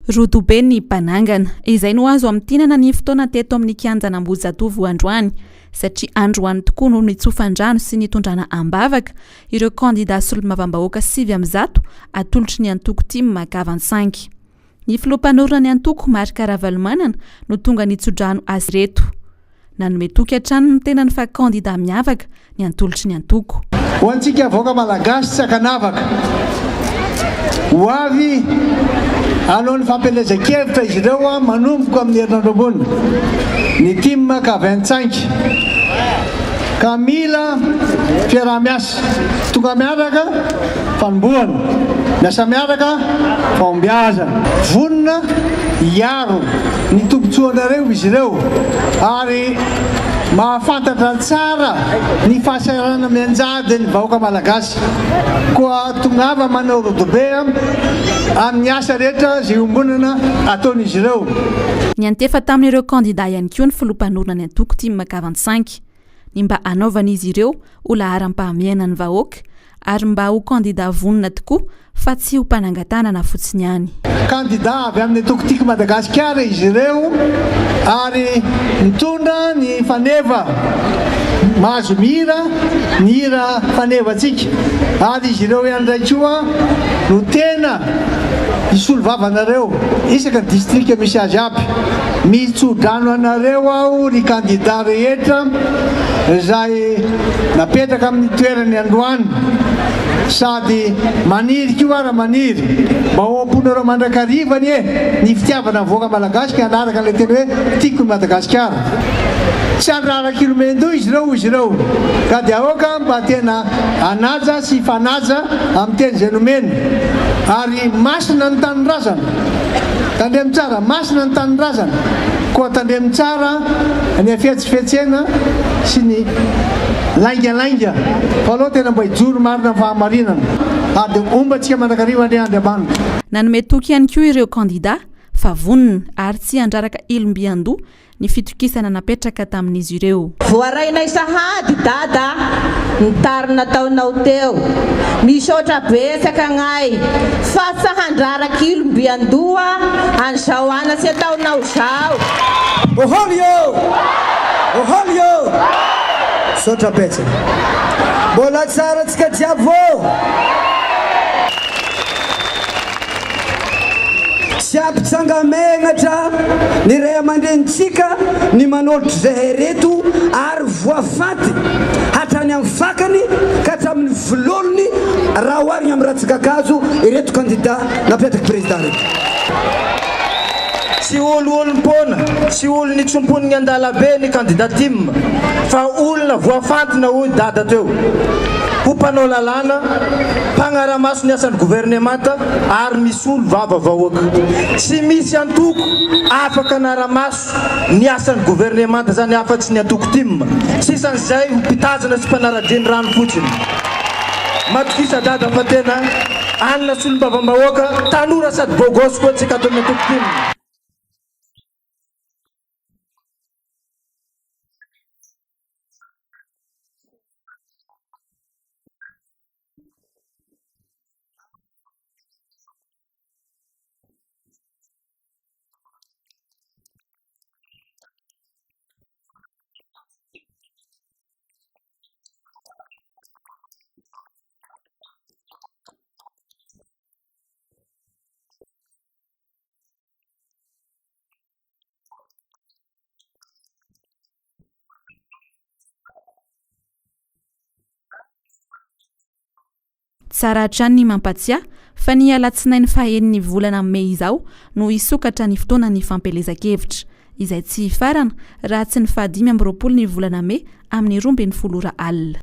Rodobe ny Banangana, izay no azo amin'tinana ny fotoana teto amin'ny kianjana Ambozitovo androany, satria androany tokoa no nitsofandrano sy nitondrana ambavaka ireo kandida solomavambahoaka 700 atolotry ny antoko Tim Makavansanky. Ny filompanorona ny antoko Marika Ravalomanana no tonga nitsodrano azy reto. Nanome toky hatrany ny tenany fa kandida miavaka ny antolotry ny antoko. Ho antsika avoaka malagasy sakanavaka. Ho avy alony fampelezan-kevitra izy ireo manomboka amin'ny herinandro ambony. Ny Tim Makavansanky ka mila fiarah-miasa, tonga miaraka fanombohana, miasa miaraka fahombiazana, vonona hiaro ny tombotsoanareo izy ireo ary mahafantatra tsara ny fahasarana mianjady ny vahoaka malagasy. Koa tongava manao rodobe amin'ny asa rehetra izay ombonana ataon'izy ireo. Ny antefa tamin'ireo kandida ihany koa ny filompanorona ny antoko Tim Makavansanky, ny mba anaovan'izy ireo ho laharam-pahamiaina ny vahoaka ary mba ho kandida vonona tokoa fa tsy ho mpanangatanana fotsiny ihany. Kandida avy amin'ny tokotiky Madagasikara izy ireo ary mitondra ny faneva mahazo mira, ny hira fanevantsika ary izy ireo ihany indray koa no tena isolo vavanareo isaka distrika misy azy aby. Mitsodrano anareo aho ry kandida rehetra izay napetraka amin'ny toerany androany sady maniry koa ara maniry mba ho amponareo mandrakarivany ny fitiavana voaka malagasy ka anaraka le teny hoe tiako Madagasikara. Tsy andrara kilomendo izy ireo ka dia aoka mba tena anaja sy fanaja amin'ny teny izay nomeny ary masina ny tanindrazana, tandremy tsara masina ny tanindrazana, koa tandremy tsara ny afetsifetsena sy ny laingalainga fa aloha tena mba hijoro marina fahamarinana ary ombantsika mandrakariva ny Andriamanitra. Nanome toky ihany koa ireo kandida fa vonona ary tsy andraraka ilombiandoha ny fitokisana napetraka tamin'izy ireo. Voarainay sahady dada ny tary nataonao teo, misaotra betsaka gnay fa tsy handraraka ilombiandoha an'izao ana sy ataonao zao. Oholio sotra betsaka mbola tsara tsika jiavo tsy ampitsangamenatra ny ray aman-drenitsika ny manolotry zahay reto ary voafaty hatrany amin'ny fakany ka hatramin'ny vololony raha oharina amin'ny ratsikakazo ireto kandida napetraky président reto. Tsy olo-mpona, tsy olo ny tsomponiny andalabe ny kandida Tim, fa olona voafantina hoy dada teo. Ho mpanao lalàna, mpanara-maso ny asan'ny gouvernemanta ary misy olo vava vahoaka. Tsy misy antoko afaka anara-maso ny asan'ny gouvernemanta zany afa-tsy ny antoko Tim. Sisan'izay ho pitazana sy mpanara-dreny rano fotsiny. Matokisa dada fa tena anona solom-bavambahoaka tanora sady bogosy koa tsika atao ny antoko Tim. Tsara hatrany ny mampatsiahy fa ny alatsinainy fahaeniny volana Mey izao no isokatra ny fotoana ny fampelezan-kevitra izay tsy hifarana raha tsy ny 25 ny volana Mey amin'ny 12 alina.